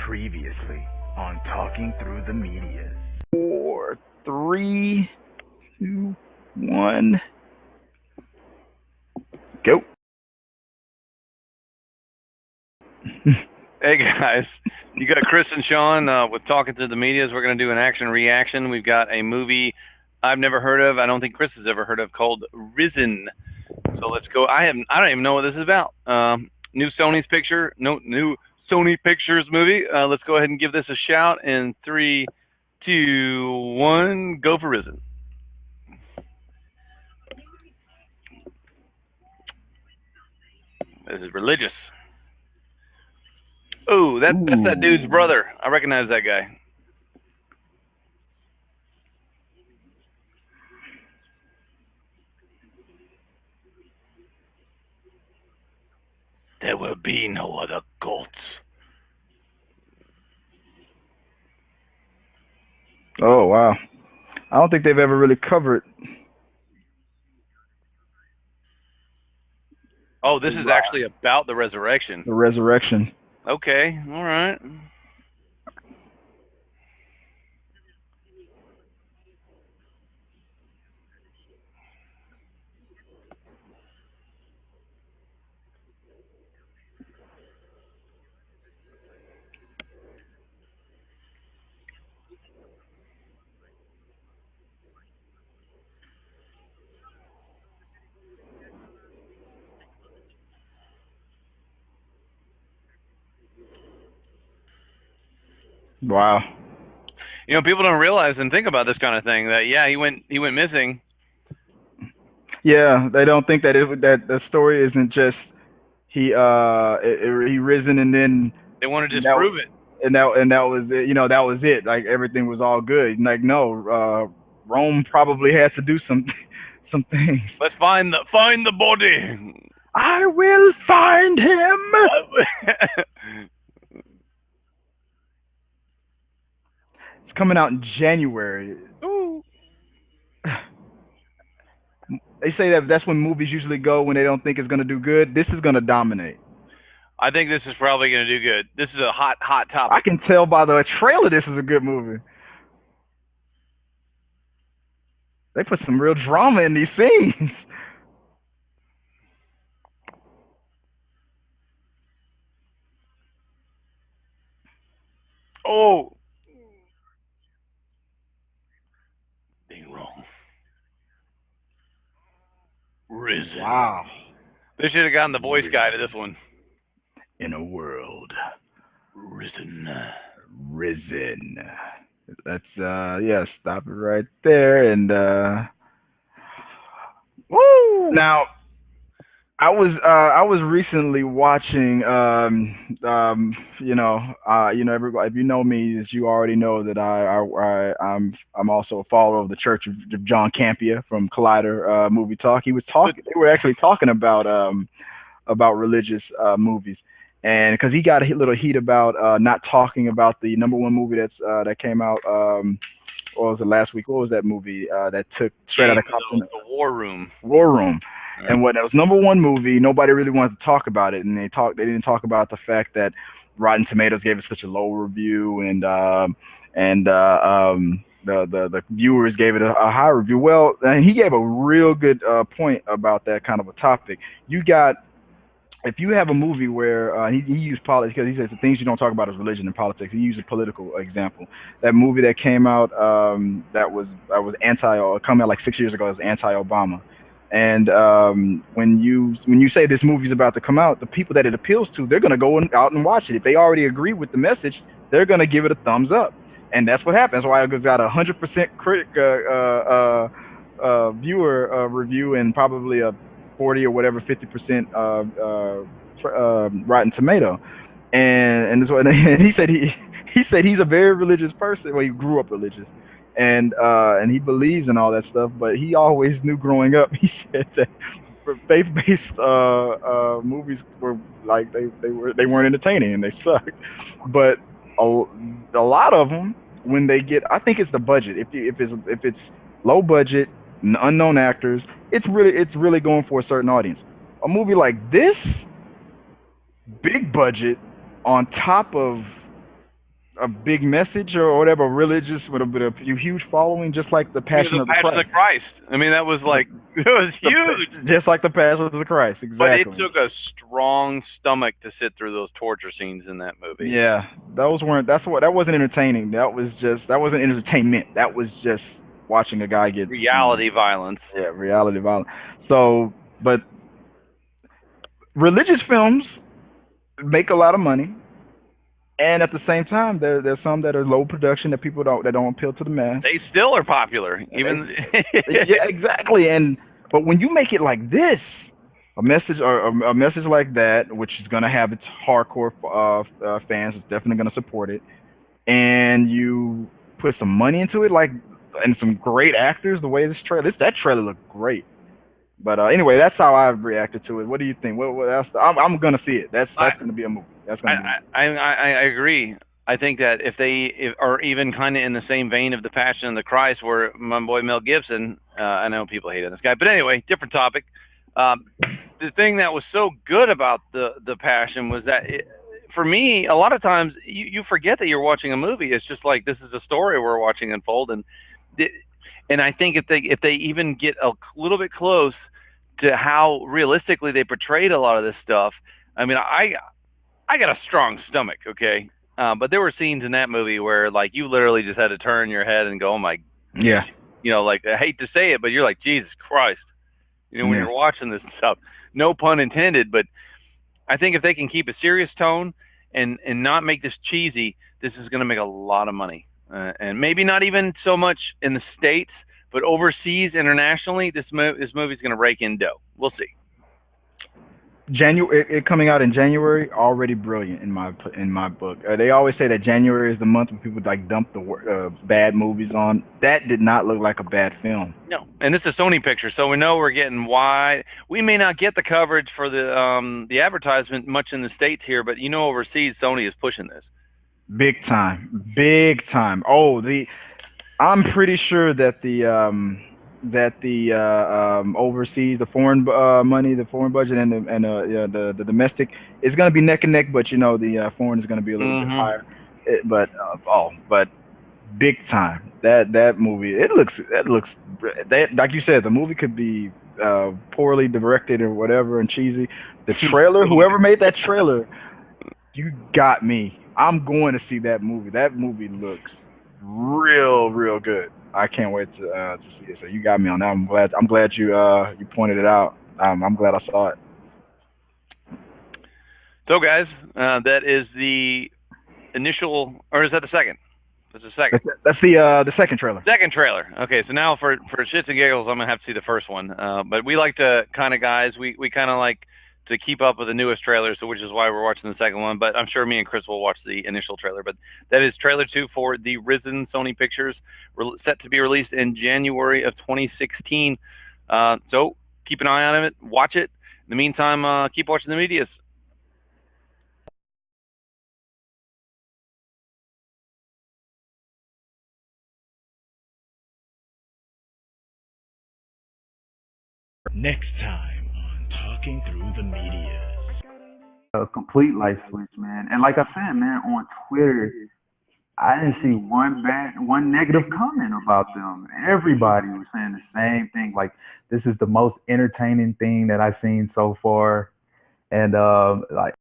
Previously on Talking Through the Medias. Four, three, two, one, go. Hey guys, you got Chris and Sean with Talking Through the Medias. We're going to do an action reaction. We've got a movie I've never heard of. I don't think Chris has ever heard of, called Risen. So let's go. I don't even know what this is about. New Sony Pictures movie. Let's go ahead and give this a shout in 3, 2, 1. Go for Risen. This is religious. Oh, that's that dude's brother. I recognize that guy. There will be no other goats. Oh, wow. I don't think they've ever really covered. Oh, this is actually about the resurrection. The resurrection. Okay, all right. Wow. You know, people don't realize and think about this kind of thing, that he went missing. Yeah, they don't think that that the story isn't just he risen and then they want to disprove it. And that was it, that was it. Like everything was all good. Like no, Rome probably has to do some things. Let's find the body. I will find him. It's coming out in January. Ooh. They say that's when movies usually go when they don't think it's going to do good. This is going to dominate. I think this is probably going to do good. This is a hot topic. I can tell by the trailer this is a good movie. They put some real drama in these scenes. Oh. Being wrong. Risen. Wow. They should have gotten the voice guy to this one. In a world. Risen. That's stop it right there and woo! Now I was recently watching everybody, if you know me, as you already know that I'm also a follower of the Church of John Campia from Collider Movie Talk. They were actually talking about religious movies. And because he got a little heat about not talking about the #1 movie that came out, what was it, last week? What was that movie that took straight out of Compton? The War Room. And what that was #1 movie, nobody really wanted to talk about it, and they didn't talk about the fact that Rotten Tomatoes gave it such a low review, and the viewers gave it a high review. Well, and he gave a real good point about that kind of a topic. If you have a movie where he used politics, because he says the things you don't talk about is religion and politics. He used a political example. That movie that came out that was coming out like 6 years ago, it was anti-Obama. And when you say this movie's about to come out, the people that it appeals to, they're going to go out and watch it. If they already agree with the message, they're going to give it a thumbs up. And that's what happens. That's why it got 100% critic viewer review and probably a 40 or whatever 50% Rotten Tomato. And he said he's a very religious person. Well, he grew up religious. And he believes in all that stuff, but he always knew growing up. He said that faith-based movies were like they weren't entertaining and they sucked. But a lot of them, when they get, I think it's the budget. If it's low budget, unknown actors, it's really going for a certain audience. A movie like this, big budget, on top of a big message or whatever, religious with a huge following, just like the You know, Passion the of the Passion of the Christ. Christ. I mean, that was like it was huge. Just like the Passion of the Christ, But it exactly. took a strong stomach to sit through those torture scenes in that movie. Yeah, those weren't. That wasn't entertaining. That wasn't entertainment. That was just watching a guy get Reality violence. Yeah, reality violence. So, but religious films make a lot of money, and at the same time, there's some that are low production that people don't appeal to the mass. They still are popular, even. Yeah, exactly. But when you make it like this, a message or a message like that, which is gonna have its hardcore fans, is definitely gonna support it, and you put some money into it, like and some great actors. The way that trailer looked great. But anyway, that's how I've reacted to it. What do you think? I'm gonna see it. That's gonna be a movie. That's gonna be. I agree. I think that if they are even kind of in the same vein of the Passion of the Christ, where my boy Mel Gibson, I know people hate this guy, but anyway, different topic. The thing that was so good about the Passion was that for me, a lot of times you forget that you're watching a movie. It's just like this is a story we're watching unfold, and I think if they even get a little bit close to how realistically they portrayed a lot of this stuff, I mean, I got a strong stomach, okay, but there were scenes in that movie where like you literally just had to turn your head and go, oh my, Yeah. you know, like I hate to say it, but you're like Jesus Christ, you know, when you're watching this stuff. No pun intended, but I think if they can keep a serious tone and not make this cheesy, this is going to make a lot of money. And maybe not even so much in the States, but overseas, internationally, this movie's going to rake in dough. We'll see. It coming out in January, already brilliant in my book. They always say that January is the month when people like dump the bad movies on. That did not look like a bad film. No, and this is Sony Pictures, so we know we're getting wide. We may not get the coverage for the advertisement much in the States here, but you know overseas, Sony is pushing this. Big time, big time. Oh, I'm pretty sure that the overseas, the foreign money, the foreign budget, and the domestic is going to be neck and neck. But you know, the foreign is going to be a little bit higher. But big time. That movie, it looks that, like you said, the movie could be poorly directed or whatever and cheesy. The trailer, whoever made that trailer, you got me. I'm going to see that movie. That movie looks real good. I can't wait to see it. So you got me on that. I'm glad you pointed it out. I'm glad I saw it. So guys, that is the initial, or is that the second? That's the second. That's the second trailer. Second trailer. Okay, so now for shits and giggles, I'm gonna have to see the first one. But we like to kind of guys, we kind of like to keep up with the newest trailers, so which is why we're watching the second one. But I'm sure me and Chris will watch the initial trailer. But that is trailer 2 for The Risen, Sony Pictures, set to be released in January of 2016. So keep an eye on it, watch it. In the meantime, keep watching the medias. Next time on Talking Through the Media. A complete light switch, man. And like I said, man, on Twitter, I didn't see one negative comment about them. Everybody was saying the same thing. Like, this is the most entertaining thing that I've seen so far. And like